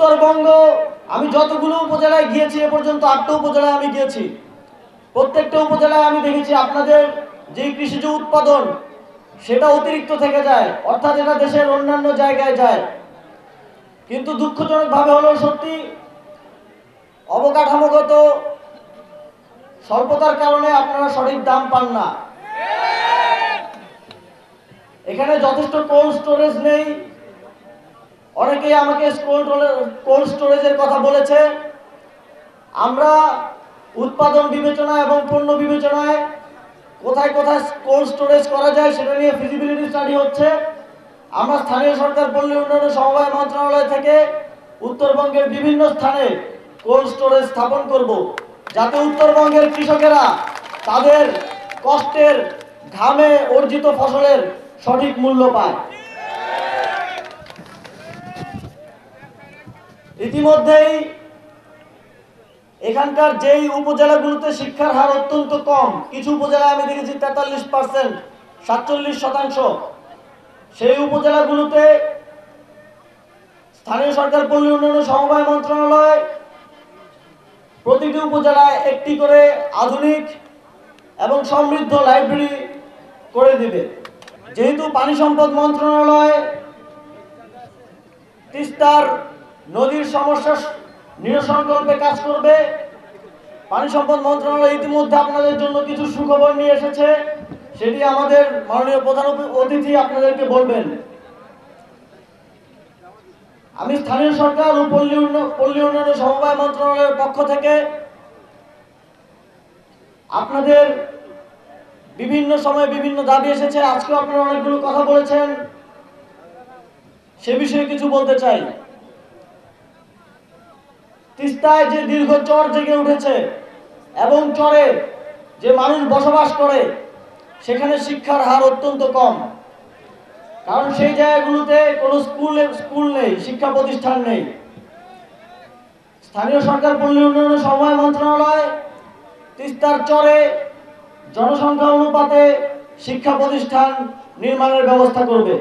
উত্তরবঙ্গ আমি যতগুলো উপজেলায় গিয়েছি এ পর্যন্ত 8টা উপজেলায় আমি গিয়েছি। প্রত্যেকটা উপজেলায় আমি দেখেছি আপনাদের যে কৃষিজ উৎপাদন সেটা অতিরিক্ত থেকে যায়, অর্থাৎ এটা দেশের অন্যান্য জায়গায় যায়। কিন্তু দুঃখজনকভাবে হলো সত্যি অবকাঠামোগত স্বল্পতার কারণে আপনারা সঠিক দাম পান না। এখানে যথেষ্ট কোল্ড স্টোরেজ নেই। অনেকেই আমাকে কোল্ড স্টোরেজের কথা বলেছে। আমরা উৎপাদন বিবেচনা এবং পণ্য বিবেচনায় কোথায় কোথায় কোল্ড স্টোরেজ করা যায় সেটা নিয়ে ফিজিবিলিটি স্টাডি হচ্ছে। আমরা স্থানীয় সরকার পল্লী উন্নয়ন সমবায় মন্ত্রণালয় থেকে উত্তরবঙ্গের বিভিন্ন স্থানে কোল্ড স্টোরেজ স্থাপন করব, যাতে উত্তরবঙ্গের কৃষকেরা তাদের কষ্টের ঘামে অর্জিত ফসলের সঠিক মূল্য পায়। ইতিমধ্যেই এখানকার যেই উপজেলাগুলোতে শিক্ষার হার অত্যন্ত কম, কিছু উপজেলায় আমি দেখেছি 43%, 47%, সেই উপজেলাগুলোতে স্থানীয় সরকার পল্লী উন্নয়ন সমবায় মন্ত্রণালয় প্রতিটি উপজেলায় একটি করে আধুনিক এবং সমৃদ্ধ লাইব্রেরি করে দিবে। যেহেতু পানি সম্পদ মন্ত্রণালয় তিস্তার নদীর সমস্যা নিরসনকল্পে কাজ করবে, পানি সম্পদ মন্ত্রণালয় ইতিমধ্যে আপনাদের জন্য কিছু সুখবর নিয়ে এসেছে, সেটি আমাদের মাননীয় প্রধান অতিথি আপনাদেরকে বলবেন। আমি স্থানীয় সরকার ও পল্লী উন্নয়ন সমবায় মন্ত্রণালয়ের পক্ষ থেকে আপনাদের বিভিন্ন সময় বিভিন্ন দাবি এসেছে, আজকেও আপনারা অনেকগুলো কথা বলেছেন, সে বিষয়ে কিছু বলতে চাই। তিস্তায় যে দীর্ঘ চর জেগে উঠেছে এবং চরে যে মানুষ বসবাস করে সেখানে শিক্ষার হার অত্যন্ত কম, কারণ সেই জায়গাগুলোতে কোনো স্কুল নেই, শিক্ষা প্রতিষ্ঠান নেই। স্থানীয় সরকার পল্লী উন্নয়ন সমবায় মন্ত্রণালয় তিস্তার চরে জনসংখ্যা অনুপাতে শিক্ষা প্রতিষ্ঠান নির্মাণের ব্যবস্থা করবে।